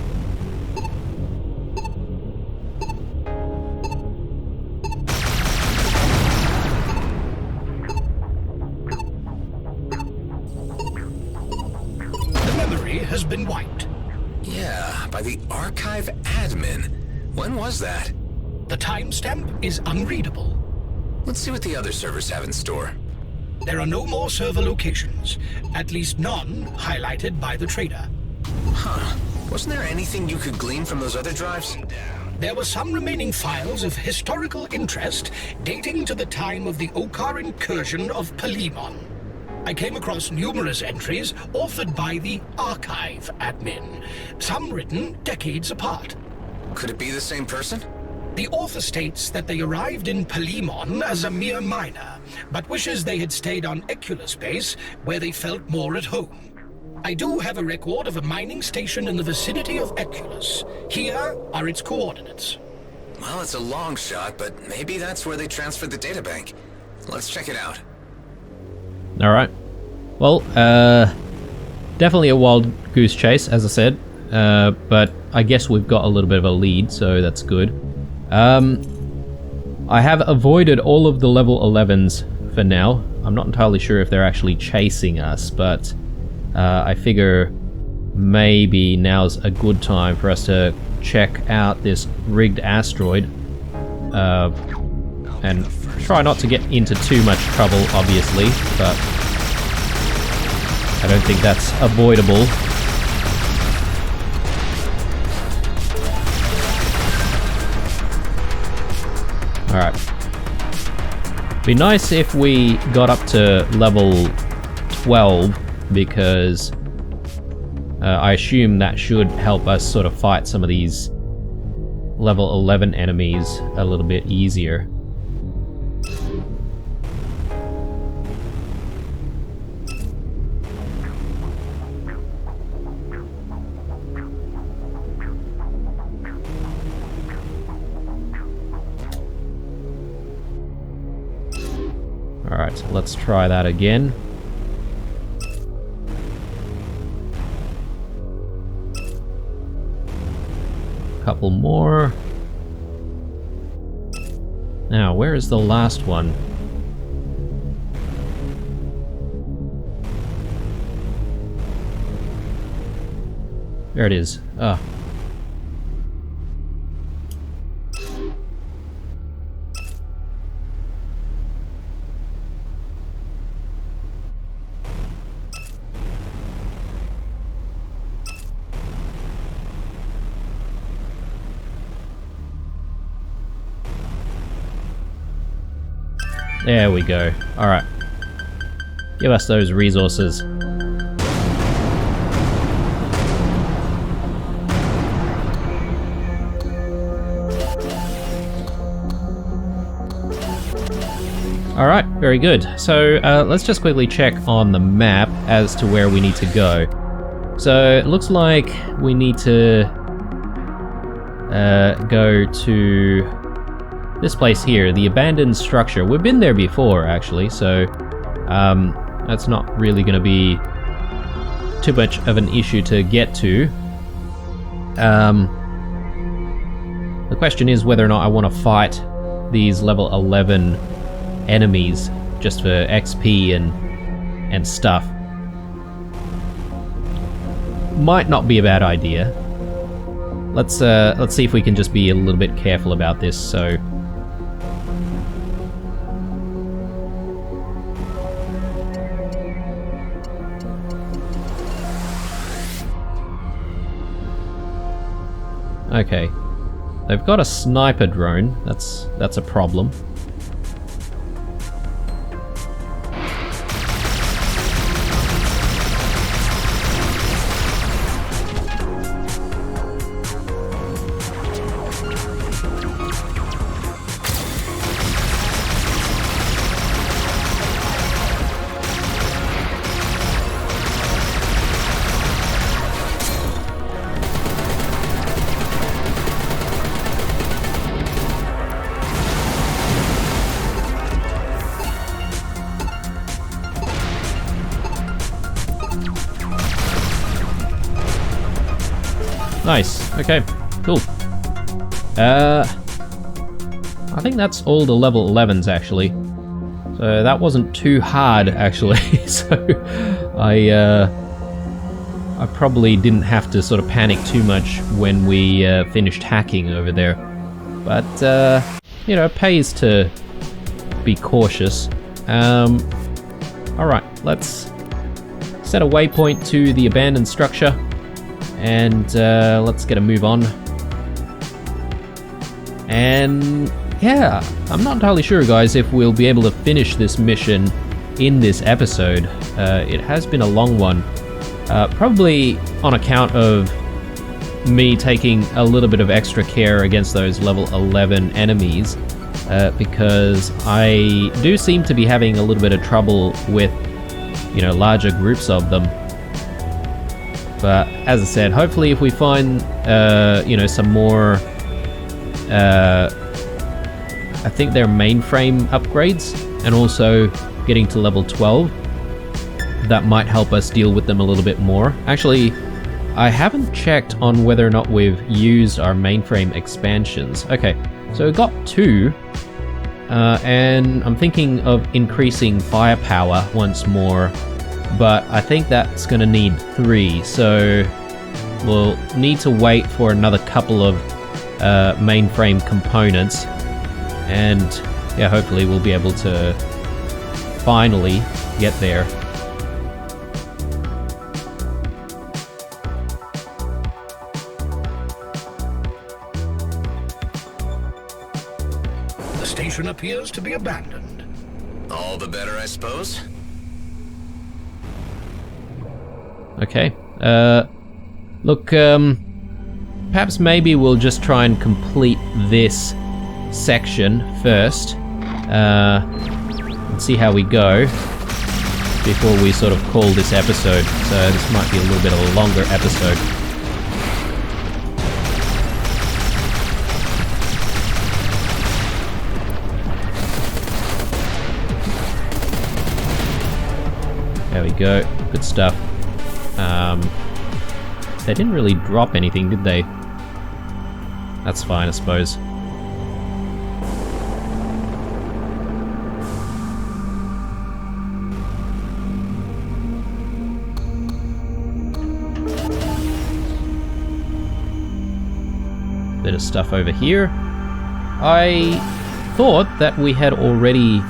Has been wiped. Yeah, by the archive admin. When was that? The timestamp is unreadable. Let's see what the other servers have in store. There are no more server locations, at least none highlighted by the trader. Huh. Wasn't there anything you could glean from those other drives? There were some remaining files of historical interest dating to the time of the Okar incursion of Palimon. I came across numerous entries authored by the archive admin, some written decades apart. Could it be the same person? The author states that they arrived in Palimon as a mere miner, but wishes they had stayed on Eculus where they felt more at home. I do have a record of a mining station in the vicinity of Eculus. Here are its coordinates. Well, it's a long shot, but maybe that's where they transferred the databank. Let's check it out. Alright. Well, definitely a wild goose chase, as I said. But I guess we've got a little bit of a lead, so that's good. I have avoided all of the level 11s for now. I'm not entirely sure if they're actually chasing us, but I figure maybe now's a good time for us to check out this rigged asteroid. And try not to get into too much trouble, obviously, but I don't think that's avoidable. Alright. Be nice if we got up to level 12, because I assume that should help us sort of fight some of these level 11 enemies a little bit easier. Alright, let's try that again. Couple more. Now, where is the last one? There it is. Ah. There we go. Alright. Give us those resources. Alright, very good. So let's just quickly check on the map as to where we need to go. So it looks like we need to go to this place here, the abandoned structure. We've been there before, actually, so that's not really going to be too much of an issue to get to. The question is whether or not I want to fight these level 11 enemies just for XP and stuff. Might not be a bad idea. Let's see if we can just be a little bit careful about this. So. Okay, they've got a sniper drone. That's a problem. Nice. Okay. Cool. I think that's all the level 11s actually. So that wasn't too hard actually. So I probably didn't have to sort of panic too much when we finished hacking over there. But you know, it pays to be cautious. Alright, let's set a waypoint to the abandoned structure. And let's get a move on. And yeah, I'm not entirely sure, guys, if we'll be able to finish this mission in this episode. It has been a long one. Probably on account of me taking a little bit of extra care against those level 11 enemies. Because I do seem to be having a little bit of trouble with, you know, larger groups of them. But as I said, hopefully if we find, you know, some more, I think they're mainframe upgrades, and also getting to level 12, that might help us deal with them a little bit more. Actually, I haven't checked on whether or not we've used our mainframe expansions. Okay, so we've got 2, and I'm thinking of increasing firepower once more. But I think that's going to need 3, so we'll need to wait for another couple of mainframe components, and yeah, hopefully we'll be able to finally get there. The station appears to be abandoned. All the better, I suppose. Okay, look, perhaps maybe we'll just try and complete this section first, and see how we go before we sort of call this episode. So this might be a little bit of a longer episode. go. Good stuff. They didn't really drop anything, did they? That's fine, I suppose. Bit of stuff over here. I thought that we had already...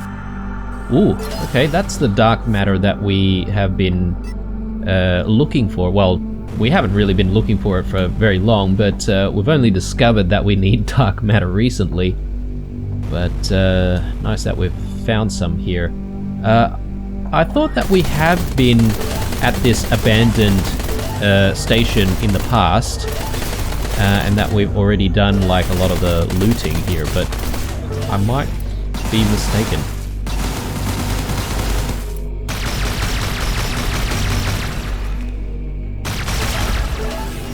Ooh, okay, that's the dark matter that we have been looking for. Well, we haven't really been looking for it for very long, but we've only discovered that we need dark matter recently. But nice that we've found some here. I thought that we have been at this abandoned station in the past, and that we've already done like a lot of the looting here, but I might be mistaken.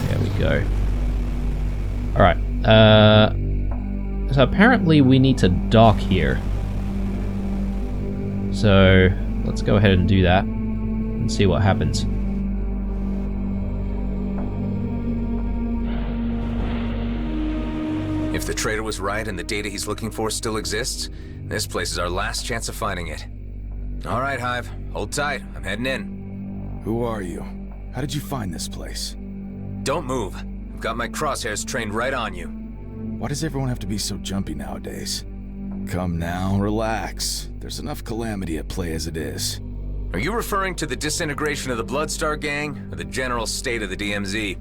There we go. Alright, so apparently we need to dock here. So let's go ahead and do that and see what happens. If the trader was right and the data he's looking for still exists, this place is our last chance of finding it. All right, Hive. Hold tight. I'm heading in. Who are you? How did you find this place? Don't move. I've got my crosshairs trained right on you. Why does everyone have to be so jumpy nowadays? Come now, relax. There's enough calamity at play as it is. Are you referring to the disintegration of the Bloodstar gang, or the general state of the DMZ?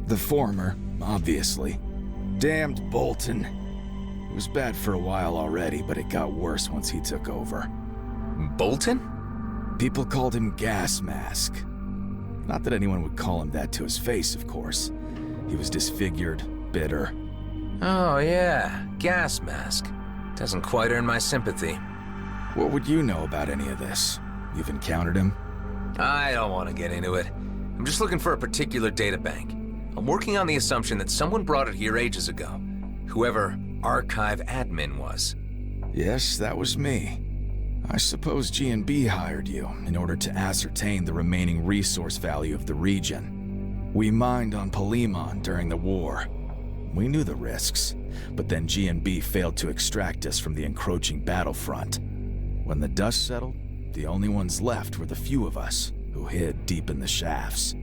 The former, obviously. Damned Bolton. It was bad for a while already, but it got worse once he took over. Bolton? People called him Gas Mask. Not that anyone would call him that to his face, of course. He was disfigured, bitter. Oh yeah, Gas Mask. Doesn't quite earn my sympathy. What would you know about any of this? You've encountered him? I don't want to get into it. I'm just looking for a particular databank. I'm working on the assumption that someone brought it here ages ago. Whoever archive admin was. Yes, that was me. I suppose G&B hired you in order to ascertain the remaining resource value of the region. We mined on Palimon during the war. We knew the risks, but then G&B failed to extract us from the encroaching battlefront. When the dust settled, the only ones left were the few of us who hid deep in the shafts.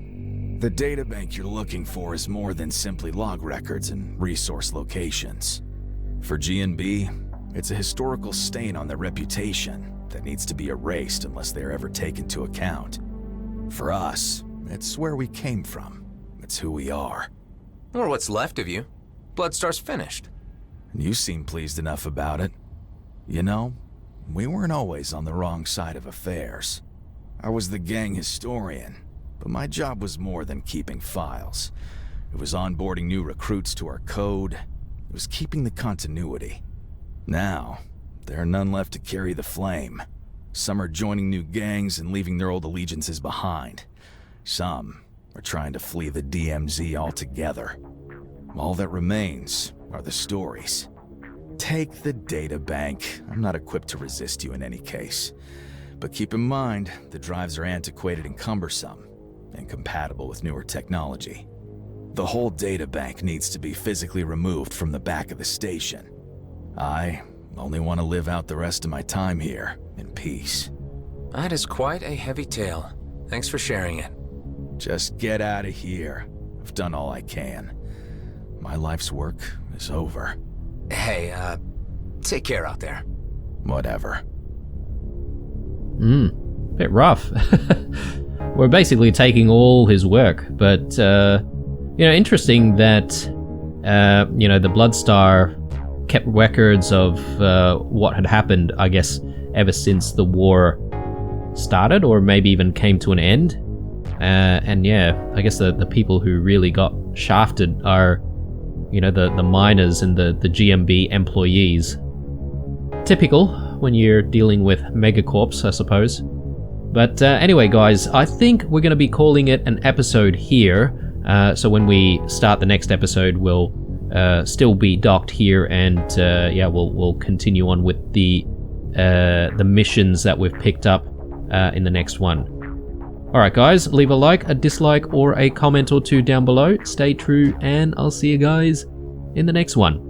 The databank you're looking for is more than simply log records and resource locations. For G&B, it's a historical stain on their reputation that needs to be erased unless they're ever taken to account. For us, it's where we came from. It's who we are. Or what's left of you. Bloodstar's finished. You seem pleased enough about it. You know, we weren't always on the wrong side of affairs. I was the gang historian, but my job was more than keeping files. It was onboarding new recruits to our code. It was keeping the continuity. Now, there are none left to carry the flame. Some are joining new gangs and leaving their old allegiances behind. Some are trying to flee the DMZ altogether. All that remains are the stories. Take the databank. I'm not equipped to resist you in any case. But keep in mind, the drives are antiquated and cumbersome, incompatible with newer technology. The whole databank needs to be physically removed from the back of the station. I only want to live out the rest of my time here in peace. That is quite a heavy tale. Thanks for sharing it. Just get out of here. I've done all I can. My life's work is over. Hey, take care out there. Whatever. Bit rough. We're basically taking all his work, but, interesting that, the Bloodstar kept records of what had happened, I guess, ever since the war started, or maybe even came to an end. And yeah, I guess the people who really got shafted are, the miners and the GMB employees. Typical when you're dealing with megacorps, I suppose. But anyway, guys, I think we're going to be calling it an episode here. So when we start the next episode, we'll still be docked here, and we'll continue on with the missions that we've picked up in the next one. Alright guys, leave a like, a dislike, or a comment or two down below. Stay true, and I'll see you guys in the next one.